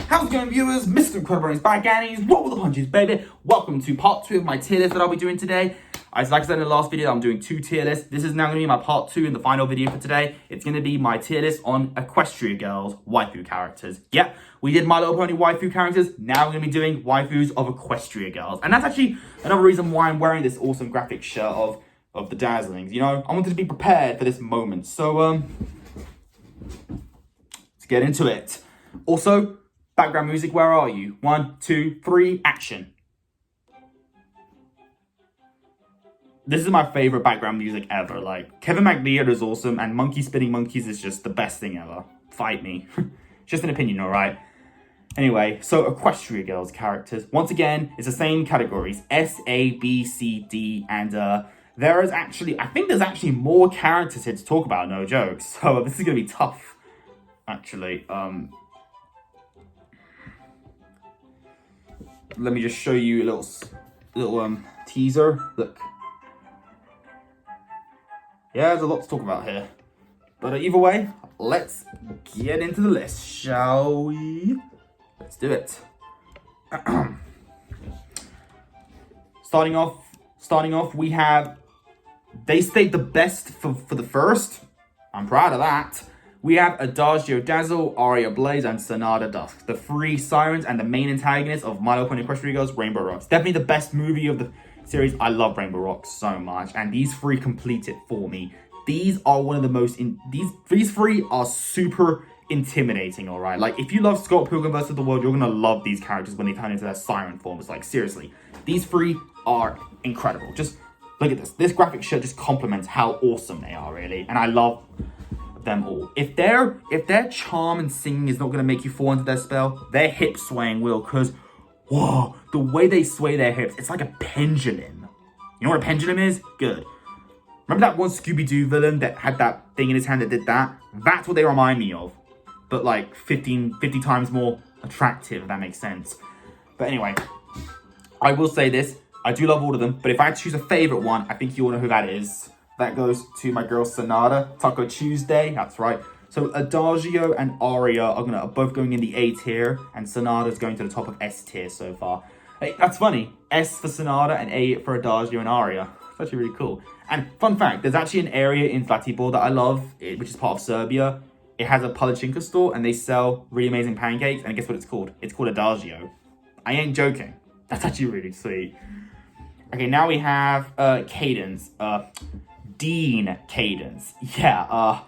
How's it going, viewers? Mr. Incredi-Brony is back and he's roll with the punches, baby. Welcome to part 2 of my tier list that I'll be doing today. As like I said in the last video, I'm doing 2 tier lists. This is now going to be my part 2 and the final video for today. It's going to be my tier list on Equestria Girls Waifu characters. Yeah, we did My Little Pony waifu characters. Now we're going to be doing waifus of Equestria Girls. And that's actually another reason why I'm wearing this awesome graphic shirt of the Dazzlings. You know, I wanted to be prepared for this moment. So, let's get into it. Also, background music, where are you? 1, 2, 3, action. This is my favorite background music ever. Like, Kevin McLeod is awesome, and Monkey Spinning Monkeys is just the best thing ever. Fight me. Just an opinion, alright? Anyway, so Equestria Girls characters. Once again, it's the same categories. S, A, B, C, D, and there is actually, I think there's actually more characters here to talk about, no jokes. So this is going to be tough, actually. Let me just show you a little teaser. Look. Yeah, there's a lot to talk about here. But either way, let's get into the list, shall we? Let's do it. Starting off, we have, they stayed the best for the first. I'm proud of that. We have Adagio Dazzle, Aria Blaze, and Sonata Dusk. The 3 sirens and the main antagonist of My Little Pony Equestria Girls, Rainbow Rocks. Definitely the best movie of the series. I love Rainbow Rocks so much. And these 3 complete it for me. These are one of the most, these 3 are super intimidating, alright? Like, if you love Scott Pilgrim vs. the World, you're gonna love these characters when they turn into their siren forms. Like, seriously. These 3 are incredible. Just look at this. This graphic shirt just complements how awesome they are, really. And I love them all. If their charm and singing is not going to make you fall into their spell, their hip swaying will, because whoa, the way they sway their hips, it's like a pendulum. You know what a pendulum is? Good. Remember that one Scooby-Doo villain that had that thing in his hand that did that? That's what they remind me of, but like 50 times more attractive, if that makes sense. But anyway, I will say this, I do love all of them, but if I had to choose a favorite one, I think you all know who that is. That goes to my girl Sonata, Taco Tuesday, that's right. So Adagio and Aria are both going in the A tier, and Sonata's going to the top of S tier so far. Hey, that's funny, S for Sonata and A for Adagio and Aria. It's actually really cool. And fun fact, there's actually an area in Zlatibor that I love, which is part of Serbia. It has a Palachinka store, and they sell really amazing pancakes, and guess what it's called? It's called Adagio. I ain't joking. That's actually really sweet. Okay, now we have Cadence. Dean Cadence. Yeah,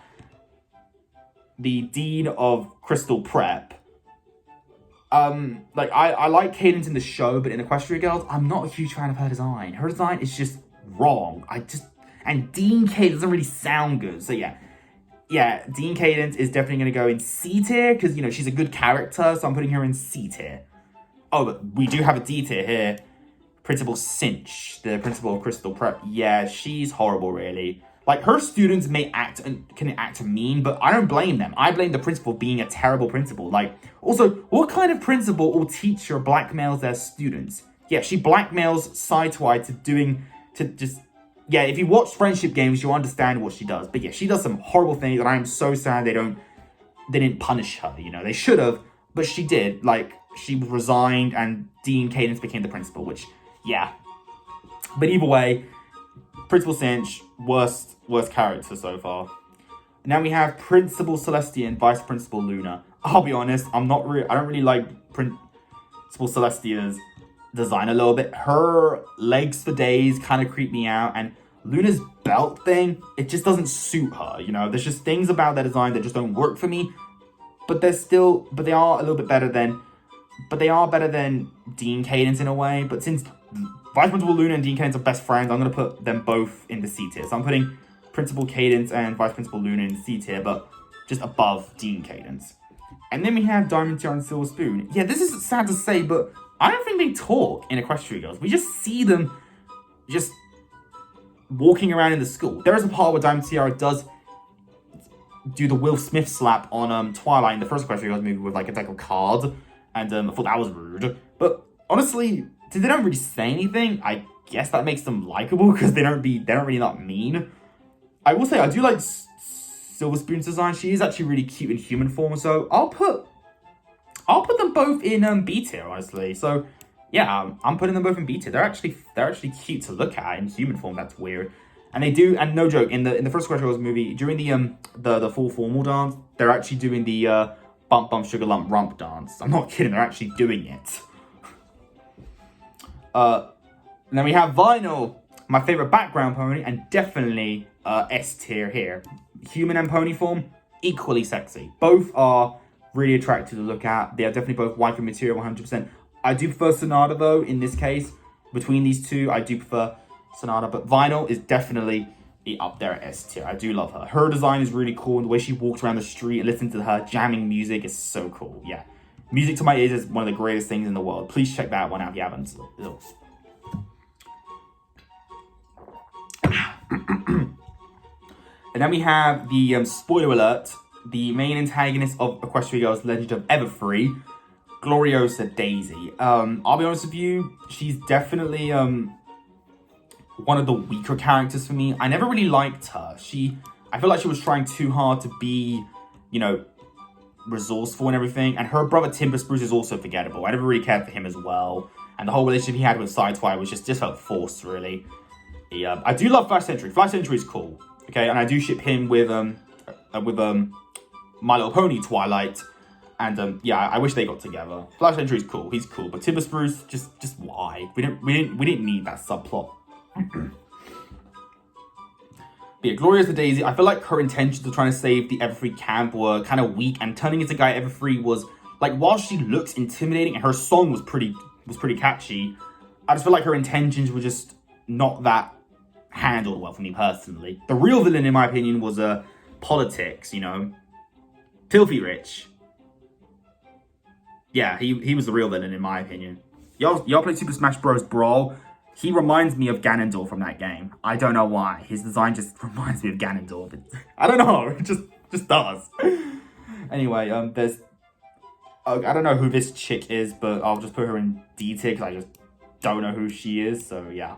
the Dean of Crystal Prep. Like, I like Cadence in the show, but in Equestria Girls, I'm not a huge fan of her design. Her design is just wrong. And Dean Cadence doesn't really sound good. So yeah, Dean Cadence is definitely going to go in C tier, because, you know, she's a good character, so I'm putting her in C tier. Oh, but we do have a D tier here. Principal Cinch, the principal of Crystal Prep. Yeah, she's horrible, really. Like, her students can act mean, but I don't blame them. I blame the principal being a terrible principal. Like, also, what kind of principal or teacher blackmails their students? Yeah, she blackmails Sideswipe yeah, if you watch Friendship Games, you'll understand what she does. But yeah, she does some horrible things, and I am so sad they didn't punish her, you know. They should have, but she did. Like, she resigned, and Dean Cadence became the principal, which, yeah. But either way, Principal Cinch, worst character so far. Now we have Principal Celestia and Vice Principal Luna. I'll be honest, I don't really like Principal Celestia's design a little bit. Her legs for days kind of creep me out, and Luna's belt thing, it just doesn't suit her, you know. There's just things about their design that just don't work for me. But they are a little bit better than, Dean Cadence in a way. But since Vice Principal Luna and Dean Cadence are best friends, I'm going to put them both in the C tier. So I'm putting Principal Cadence and Vice Principal Luna in C tier, but just above Dean Cadence. And then we have Diamond Tiara and Silver Spoon. Yeah, this is sad to say, but I don't think they talk in Equestria Girls. We just see them just walking around in the school. There is a part where Diamond Tiara does do the Will Smith slap on Twilight in the first Equestria Girls movie with like a card. And I thought that was rude. But honestly, they don't really say anything. I guess that makes them likable because they don't really not mean. I will say I do like Silver Spoon's design. She is actually really cute in human form. So I'll put I'll put them both in B tier, honestly. So yeah, I'm putting them both in B tier. They're actually cute to look at in human form. That's weird. And they do, and no joke, in the first Equestria Girls movie, during the full formal dance, they're actually doing the bump bump sugar lump rump dance. I'm not kidding, they're actually doing it. And then we have Vinyl, my favorite background pony, and definitely S tier here. Human and pony form, equally sexy. Both are really attractive to look at. They are definitely both waifu material 100%. I do prefer Sonata though, in this case. Between these two, I do prefer Sonata, but Vinyl is definitely up there at S tier. I do love her. Her design is really cool, and the way she walks around the street and listens to her jamming music is so cool. Yeah. Music to my ears is one of the greatest things in the world. Please check that one out if you haven't. And then we have the spoiler alert, the main antagonist of Equestria Girls Legend of Everfree, Gloriosa Daisy. I'll be honest with you, she's definitely one of the weaker characters for me. I never really liked her. I feel like she was trying too hard to be, you know, resourceful and everything. And her brother Timber Spruce is also forgettable. I never really cared for him as well. And the whole relationship he had with Sideswipe was just felt forced, really. I do love Flash Sentry. Flash Sentry is cool. Okay, and I do ship him with My Little Pony Twilight. And yeah, I wish they got together. Flash Sentry is cool. He's cool. But Timber Spruce, just why? We didn't need that subplot. But yeah, Gloriosa Daisy, I feel like her intentions of trying to save the Everfree camp were kind of weak, and turning into Guy Everfree was, like, while she looks intimidating and her song was pretty catchy, I just feel like her intentions were just not that handled well for me personally. The real villain, in my opinion, was Politics, you know. Filthy Rich. Yeah, he was the real villain, in my opinion. Y'all play Super Smash Bros. Brawl? He reminds me of Ganondorf from that game. I don't know why. His design just reminds me of Ganondorf. I don't know. It just does. Anyway, there's... I don't know who this chick is, but I'll just put her in D tier because I just don't know who she is. So, yeah.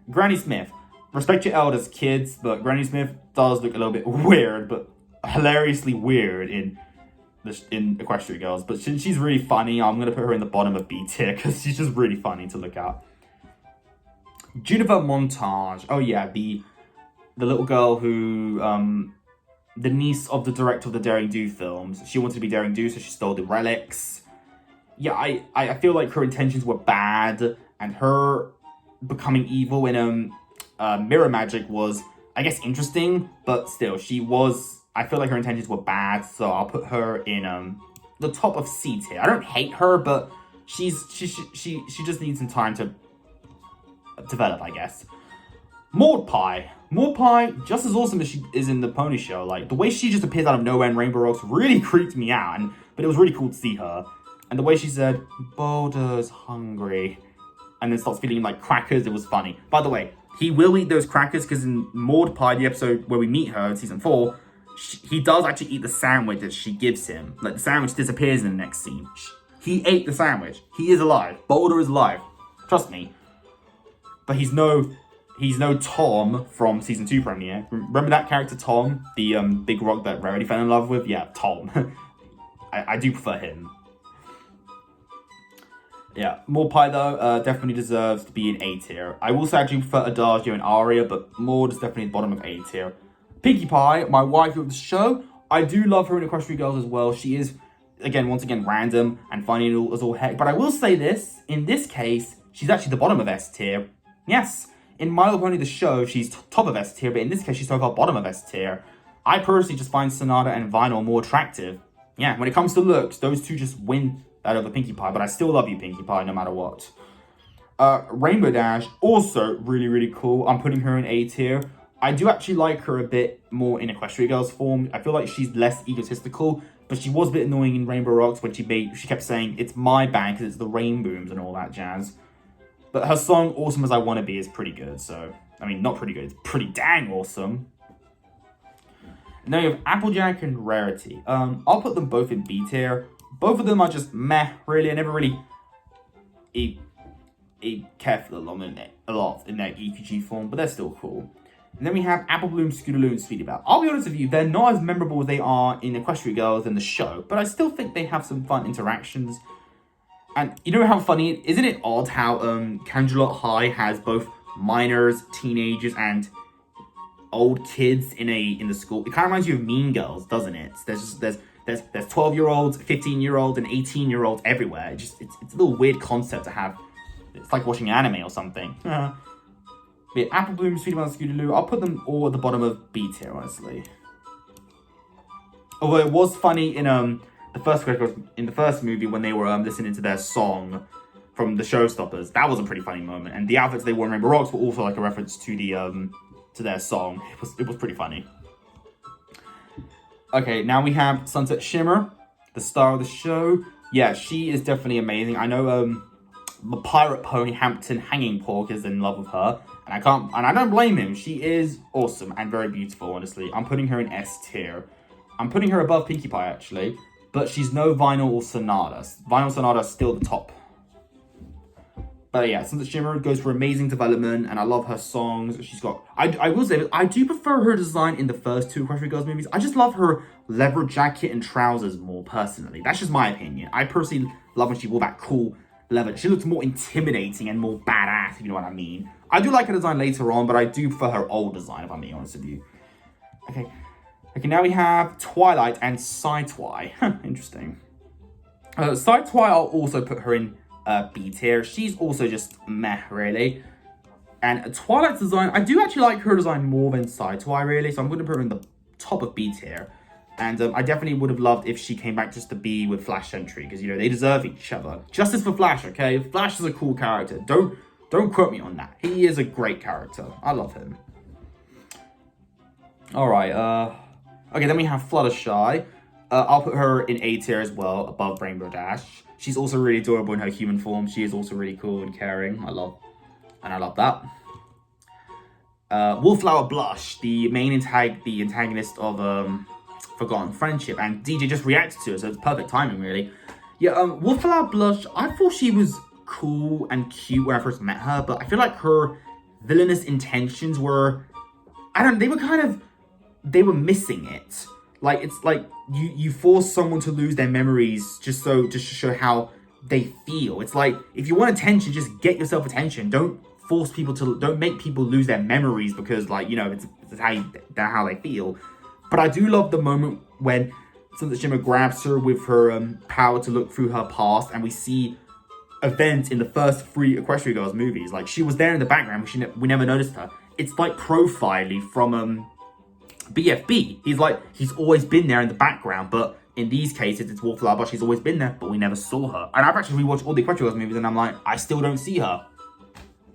Granny Smith. Respect your elders, kids, but Granny Smith does look a little bit weird, but hilariously weird in Equestria Girls. But she's really funny. I'm going to put her in the bottom of B tier because she's just really funny to look at. Juniper Montage. Oh yeah, the little girl who, the niece of the director of the Daring Do films. She wanted to be Daring Do, so she stole the relics. Yeah, I feel like her intentions were bad, and her becoming evil in Mirror Magic was, I guess, interesting, but still, I feel like her intentions were bad, so I'll put her in the top of C tier. I don't hate her, but she just needs some time to develop, I guess. Maud Pie, just as awesome as she is in the Pony Show. Like, the way she just appears out of nowhere in Rainbow Rocks really creeped me out, but it was really cool to see her. And the way she said, Boulder's hungry, and then starts feeding him like crackers, it was funny. By the way, he will eat those crackers because in Maud Pie, the episode where we meet her in season 4, he does actually eat the sandwich that she gives him. Like, the sandwich disappears in the next scene. He ate the sandwich. He is alive. Boulder is alive. Trust me. But he's no Tom from season 2 premiere. Remember that character Tom, the big rock that Rarity fell in love with? Yeah, Tom. I do prefer him. Yeah, Maud Pie though definitely deserves to be in A tier. I will say I do prefer Adagio and Aria, but Maud is definitely the bottom of A tier. Pinkie Pie, my wife of the show, I do love her in Equestria Girls as well. She is, once again, random and funny as all heck. But I will say this, in this case, she's actually the bottom of S tier. Yes, in My Little Pony the show, she's top of S tier, but in this case, she's so far bottom of S tier. I personally just find Sonata and Vinyl more attractive. Yeah, when it comes to looks, those two just win that over Pinkie Pie, but I still love you, Pinkie Pie, no matter what. Rainbow Dash, also really, really cool. I'm putting her in A tier. I do actually like her a bit more in Equestria Girls form. I feel like she's less egotistical, but she was a bit annoying in Rainbow Rocks when she kept saying, it's my band because it's the Rainbooms and all that jazz. But her song, Awesome As I Wanna Be, is pretty good, so... I mean, not pretty good, it's pretty dang awesome. And then you have Applejack and Rarity. I'll put them both in B tier. Both of them are just meh, really. I never really care for them a lot in their EQG form, but they're still cool. And then we have Apple Bloom, Scootaloo, and Sweetie Belle. I'll be honest with you, they're not as memorable as they are in Equestria Girls in the show, but I still think they have some fun interactions. And you know how funny, isn't it odd how Canterlot High has both minors, teenagers, and old kids in the school? It kind of reminds you of Mean Girls, doesn't it? There's 12-year-olds, 15-year-olds, and 18-year-olds everywhere. It's a little weird concept to have. It's like watching anime or something. But Apple Bloom, Sweetie Belle, and Scootaloo, I'll put them all at the bottom of B tier, honestly. Although it was funny in the first movie when they were listening to their song from the Showstoppers. That was a pretty funny moment, and the outfits they wore in Rainbow Rocks were also like a reference to the to their song. It was pretty funny. Okay, now we have Sunset Shimmer, the star of the show. Yeah, she is definitely amazing. I know the pirate pony Hampton Hanging Pork is in love with her. And I don't blame him. She is awesome and very beautiful, honestly. I'm putting her in S tier. I'm putting her above Pinkie Pie, actually. But she's no Vinyl or Sonata. Vinyl Sonata is still the top. But yeah, Sunset Shimmer goes for amazing development, and I love her songs. She's got... I will say, I do prefer her design in the first two Equestria Girls movies. I just love her leather jacket and trousers more, personally. That's just my opinion. I personally love when she wore that cool leather. She looks more intimidating and more badass, if you know what I mean. I do like her design later on, but I do prefer her old design, if I'm being honest with you. Okay, now we have Twilight and Sci-Twi. Interesting. Sci-Twi, I'll also put her in B tier. She's also just meh, really. And Twilight's design, I do actually like her design more than Sci-Twi, really, so I'm going to put her in the top of B tier. And I definitely would have loved if she came back just to be with Flash Sentry, because, you know, they deserve each other. Justice for Flash, okay? Flash is a cool character. Don't quote me on that. He is a great character. I love him. Alright, okay, then we have Fluttershy. I'll put her in A tier as well, above Rainbow Dash. She's also really adorable in her human form. She is also really cool and caring. I love that. Wallflower Blush, the antagonist of Forgotten Friendship, and DJ just reacted to it, so it's perfect timing, really. Yeah, Wallflower Blush, I thought she was cool and cute when I first met her, but I feel like her villainous intentions were, they were missing it. Like, it's like you force someone to lose their memories just to show how they feel. It's like, if you want attention, just get yourself attention. Don't make people lose their memories because, like, you know, it's how they feel. But I do love the moment when Sunset Shimmer grabs her with her power to look through her past, and we see events in the first 3 Equestria Girls movies. Like, she was there in the background, but we never noticed her. It's like Profiley from BFB. He's always been there in the background, but in these cases, it's Wallflower Blush. She's always been there, but we never saw her. And I've actually rewatched all the Equestria Girls movies, and I'm like, I still don't see her.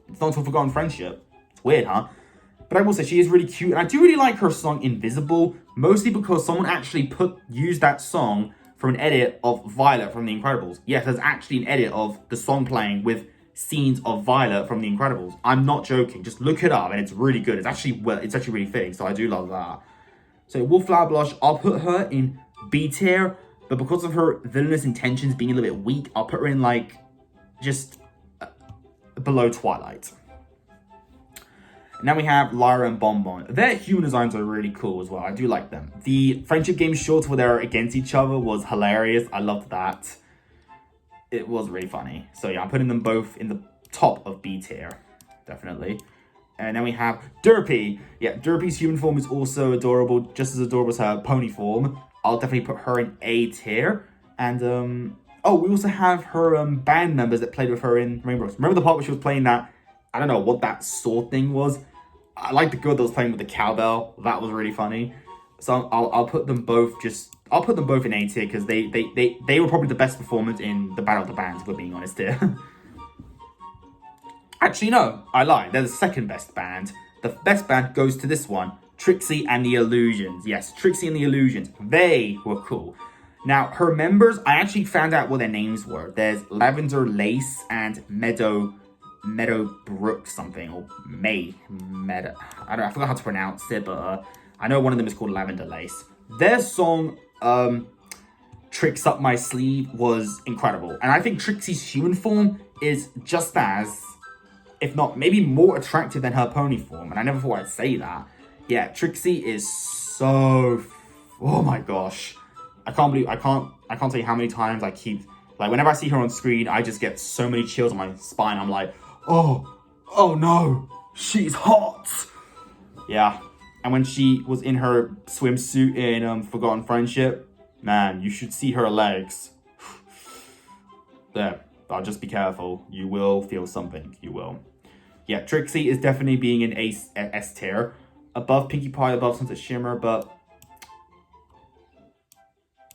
It's not until Forgotten Friendship. It's weird, huh? But I will say, she is really cute, and I do really like her song Invisible, mostly because someone actually used that song from an edit of Violet from The Incredibles. Yes, there's actually an edit of the song playing with scenes of Violet from The Incredibles. I'm not joking. Just look it up, and it's really good. It's actually really fitting, so I do love that. So Wallflower Blush, I'll put her in B tier, but because of her villainous intentions being a little bit weak, I'll put her in, like, just below Twilight. Now we have Lyra and Bonbon. Their human designs are really cool as well. I do like them. The friendship game shorts where they're against each other was hilarious. I loved that. It was really funny. So yeah, I'm putting them both in the top of B tier. Definitely. And then we have Derpy. Yeah, Derpy's human form is also adorable. Just as adorable as her pony form. I'll definitely put her in A tier. And, oh, we also have her band members that played with her in Rainbow Rocks. Remember the part where she was playing that, I don't know what that sword thing was? I like the girl that was playing with the cowbell. That was really funny. So I'll put them both in A tier because they were probably the best performance in the Battle of the Bands, if we're being honest here. Actually, no, I lied. They're the second best band. The best band goes to this one, Trixie and the Illusions. Yes, Trixie and the Illusions. They were cool. Now, her members, I actually found out what their names were. There's Lavender Lace and Meadowbrook something, or Meadow. I forgot how to pronounce it, but I know one of them is called Lavender Lace. Their song, Tricks Up My Sleeve, was incredible. And I think Trixie's human form is just as if not maybe more attractive than her pony form. And I never thought I'd say that. Yeah, Trixie is so, oh my gosh. I can't tell you how many times I keep, like, whenever I see her on screen, I just get so many chills on my spine. I'm like, oh no, she's hot. Yeah, and when she was in her swimsuit in Forgotten Friendship, man, you should see her legs. There, I'll just be careful. You will feel something, you will. Yeah, Trixie is definitely being an S tier. Above Pinkie Pie, above Sunset Shimmer, but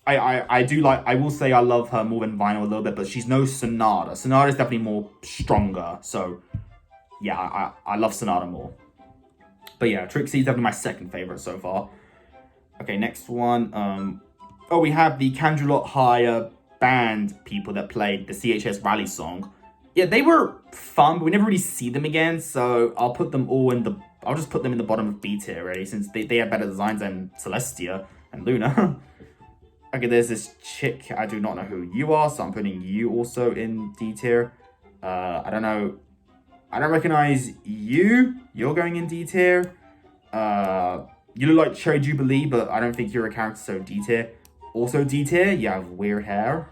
I will say I love her more than Vinyl a little bit, but she's no Sonata. Sonata is definitely more stronger, so yeah, I love Sonata more. But yeah, Trixie is definitely my second favorite so far. Okay, next one. We have the Canterlot Higher band people that played the CHS Rally song. Yeah, they were fun, but we never really see them again, so I'll put them all in the... I'll just put them in the bottom of B tier, already, since they have better designs than Celestia and Luna. Okay, there's this chick. I do not know who you are, so I'm putting you also in D tier. I don't know. I don't recognize you. You're going in D tier. You look like Cherry Jubilee, but I don't think you're a character, so D tier. Also D tier, you have weird hair.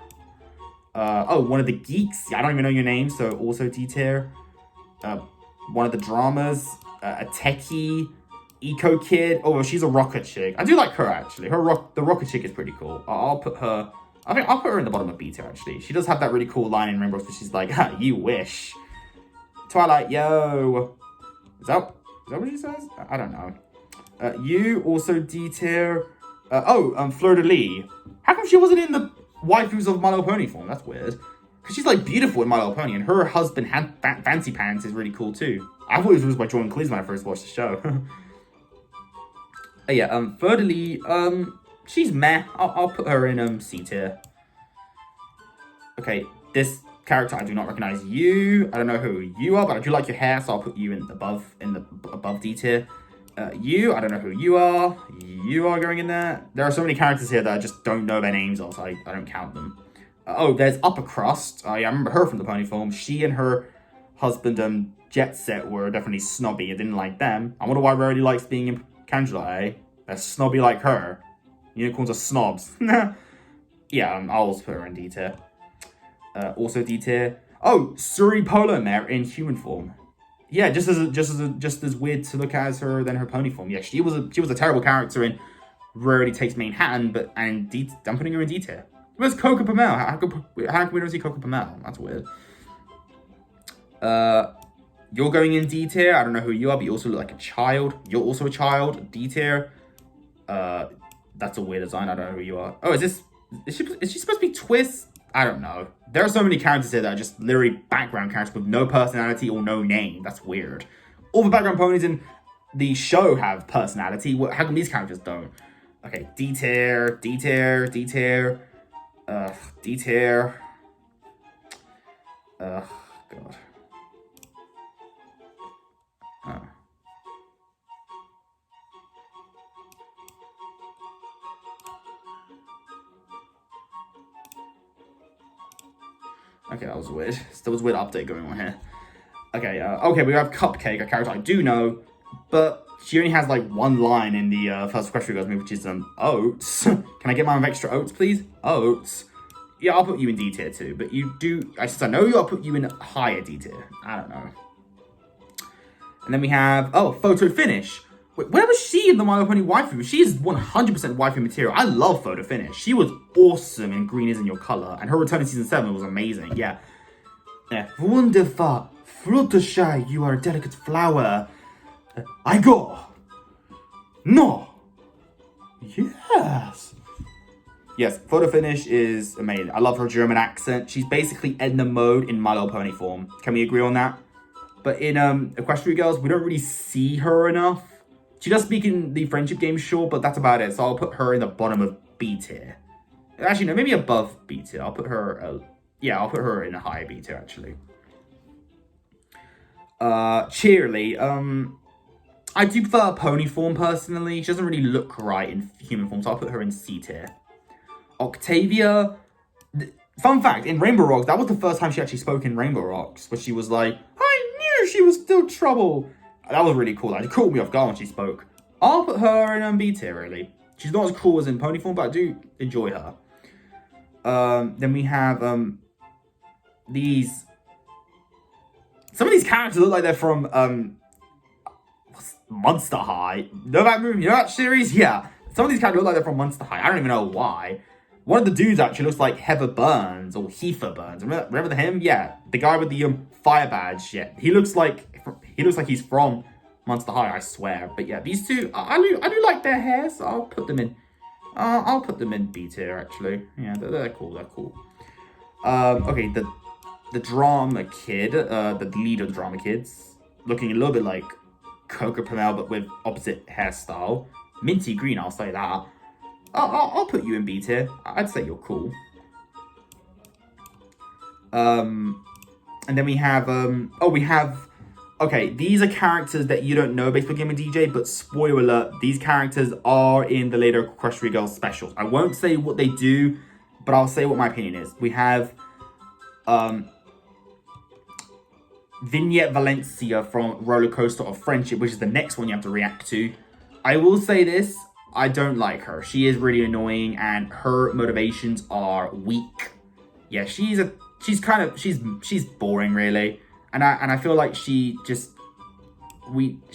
One of the geeks. I don't even know your name, so also D tier. One of the dramas. A techie. Eco Kid. Oh, she's a rocker chick. I do like her, actually. The rocker chick is pretty cool. I'll put her... I think I'll put her in the bottom of B tier, actually. She does have that really cool line in Rainbow where she's like, ha, you wish. Twilight, yo. Is that what she says? I don't know. You, also D tier. Fleur de Lis. How come she wasn't in the waifus of My Little Pony form? That's weird. Because she's, like, beautiful in My Little Pony, and her husband, Fancy Pants, is really cool, too. I thought it was by Jordan Cleese when I first watched the show. Fleur de Lis, she's meh. I'll put her in C tier. Okay, this character, I do not recognize you. I don't know who you are, but I do like your hair, so I'll put you in above D tier. You, I don't know who you are. You are going in there. There are so many characters here that I just don't know their names of, so I don't count them. There's Upper Crust. I remember her from the pony form. She and her husband, Jet Set, were definitely snobby. I didn't like them. I wonder why Rarity likes being in Candula, eh? They're snobby like her. Unicorns are snobs. Yeah, I'll also put her in D tier. Also D tier. Oh, Suri Polar Mare in human form. Yeah, just as weird to look at as her than her pony form. Yeah, she was a terrible character in Rarity Takes Manhattan, but I'm putting her in D tier. Where's Coco Pamel? How come we don't see Coco Pamel? That's weird. You're going in D tier. I don't know who you are, but you also look like a child. You're also a child. D tier. That's a weird design. I don't know who you are. Oh, is she supposed to be Twist? I don't know. There are so many characters here that are just literally background characters with no personality or no name. That's weird. All the background ponies in the show have personality. How come these characters don't? Okay, D tier, D tier, D tier, D tier. God. Oh. Okay, that was weird. There was a weird update going on here. Okay, we have Cupcake, a character I do know, but she only has like one line in the first Equestria Girls movie, which is oats. Can I get mine with extra oats, please? Oats. Yeah, I'll put you in D tier too, but since I know you, I'll put you in higher D tier. I don't know. And then we have, Photo Finish. Wait, where was she in the My Little Pony waifu? She is 100% waifu material. I love Photo Finish. She was awesome in Green Isn't Your Color, and her return in Season 7 was amazing, yeah. Wunderbar, Fluttershy, you are a delicate flower. I go. No. Yes. Yes, Photo Finish is amazing. I love her German accent. She's basically Edna Mode in My Little Pony form. Can we agree on that? But in Equestria Girls, we don't really see her enough. She does speak in the friendship game, sure, but that's about it. So I'll put her in the bottom of B tier. Actually, no, maybe above B tier. I'll put her, I'll put her in a higher B tier, actually. Cheerly, I do prefer pony form, personally. She doesn't really look right in human form, so I'll put her in C tier. Octavia, fun fact, in Rainbow Rocks, that was the first time she actually spoke in Rainbow Rocks, where she was like, I knew she was still trouble. That was really cool. It caught me off guard when she spoke. I'll put her in B tier, really. She's not as cool as in pony form, but I do enjoy her. Then we have these. Some of these characters look like they're from Monster High. Know that movie? You know that series? Yeah. Some of these characters look like they're from Monster High. I don't even know why. One of the dudes actually looks like Heather Burns or Heifer Burns. Remember him? Yeah, the guy with the fire badge. Yeah, he looks like he's from Monster High. I swear. But yeah, these two, I do like their hair, so I'll put them in. I'll put them in B tier actually. Yeah, they're cool. They're cool. Okay, the drama kid, the lead of the drama kids, looking a little bit like Coco Pamel, but with opposite hairstyle. Minty green, I'll say that. I'll put you in B tier. I'd say you're cool. And then we have okay, these are characters that you don't know based on Gamer DJ, but spoiler alert, these characters are in the later Equestria Girls specials. I won't say what they do, but I'll say what my opinion is. We have Vignette Valencia from Roller Coaster of Friendship, which is the next one you have to react to. I will say this, I don't like her. She is really annoying and her motivations are weak. Yeah, she's boring really. And I feel like she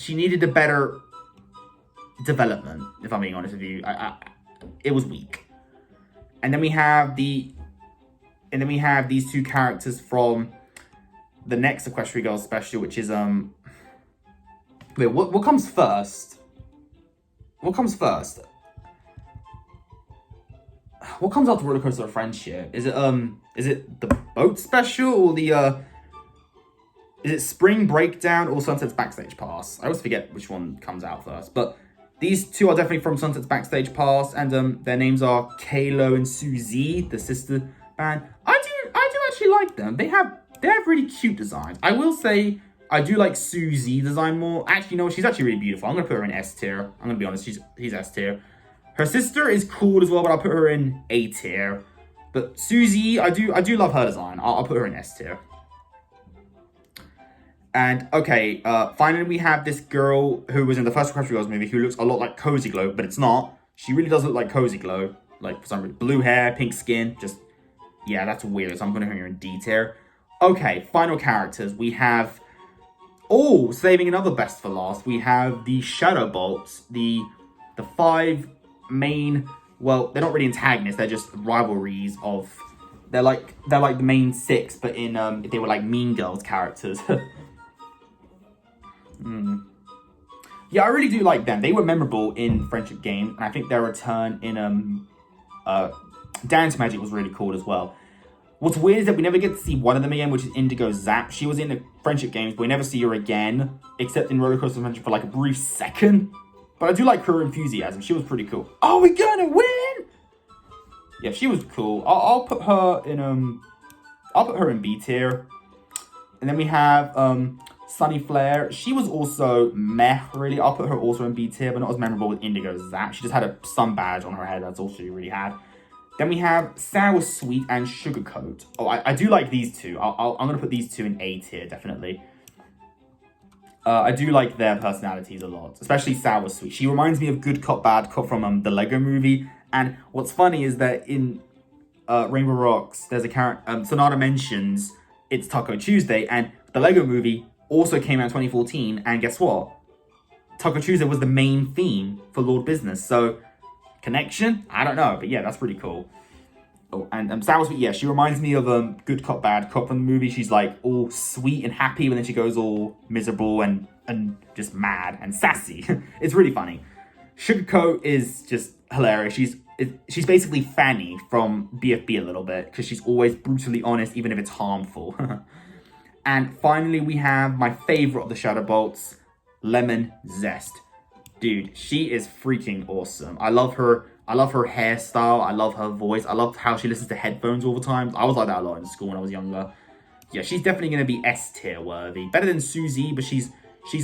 needed a better development, if I'm being honest with you. It was weak. And then we have these two characters from the next Equestria Girls special, which is wait, what comes first? What comes first? What comes after Roller Coaster of Friendship? Is it the boat special or the is it Spring Breakdown or Sunset's Backstage Pass? I always forget which one comes out first, but these two are definitely from Sunset's Backstage Pass, and their names are Kalo and Suzy, the sister band. I do actually like them. They have really cute designs. I will say I do like Suzy design more. Actually, no, she's actually really beautiful. I'm gonna put her in S tier. I'm gonna be honest, she's S tier. Her sister is cool as well, but I'll put her in A tier. But Suzy, I do love her design. I'll put her in S tier. And okay, finally we have this girl who was in the first Equestria Girls movie who looks a lot like Cozy Glow, but it's not. She really does look like Cozy Glow. Like for some reason, blue hair, pink skin, just yeah, that's weird. So I'm gonna put her in D tier. Okay, final characters. We have saving another best for last. We have the Shadow Bolts, the 5 main. Well, they're not really antagonists. They're just rivalries of. They're like the main 6, but in they were like Mean Girls characters. Yeah, I really do like them. They were memorable in Friendship Games, and I think their return in Dance Magic was really cool as well. What's weird is that we never get to see one of them again, which is Indigo Zap. She was in the Friendship Games, but we never see her again, except in Roller Coaster Adventure for like a brief second. But I do like her enthusiasm. She was pretty cool. Are we gonna win? Yeah, she was cool. I'll put her in B tier. And then we have Sunny Flare. She was also meh, really. I'll put her also in B tier, but not as memorable with Indigo Zap. She just had a sun badge on her head. That's all she really had. Then we have Sour Sweet and Sugarcoat. Oh, I do like these two. I'm going to put these two in A tier, definitely. I do like their personalities a lot, especially Sour Sweet. She reminds me of Good Cop, Bad Cop from the Lego movie. And what's funny is that in Rainbow Rocks, there's a character, Sonata mentions it's Taco Tuesday, and the Lego movie also came out in 2014, and guess what? Taco Tuesday was the main theme for Lord Business, so connection? I don't know, but yeah, that's pretty cool. Oh, and Sour Sweet, yeah, she reminds me of Good Cop, Bad Cop from the movie. She's like all sweet and happy, but then she goes all miserable and just mad and sassy. It's really funny. Sugarcoat is just hilarious. She's basically Fanny from BFB a little bit, because she's always brutally honest, even if it's harmful. And finally, we have my favorite of the Shadow Bolts, Lemon Zest. Dude, she is freaking awesome. I love her hairstyle. I love her voice. I love how she listens to headphones all the time. I was like that a lot in school when I was younger. Yeah, she's definitely going to be S tier worthy. Better than Suzy, but she's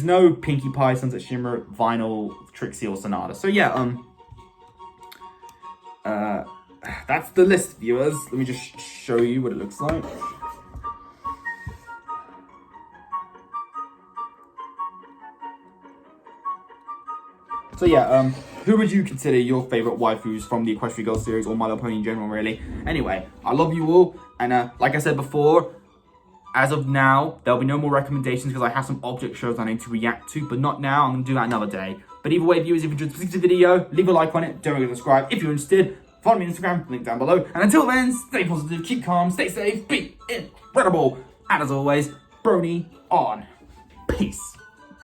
no Pinkie Pie, Sunset Shimmer, Vinyl, Trixie, or Sonata. So yeah, that's the list, viewers. Let me just show you what it looks like. So yeah, who would you consider your favourite waifus from the Equestria Girls series or My Little Pony in general, really? Anyway, I love you all, and like I said before, as of now, there'll be no more recommendations because I have some object shows I need to react to, but not now. I'm going to do that another day. But either way, viewers, if you enjoyed this video, leave a like on it. Don't forget to subscribe if you're interested. Follow me on Instagram, link down below. And until then, stay positive, keep calm, stay safe, be incredible. And as always, Brony on. Peace.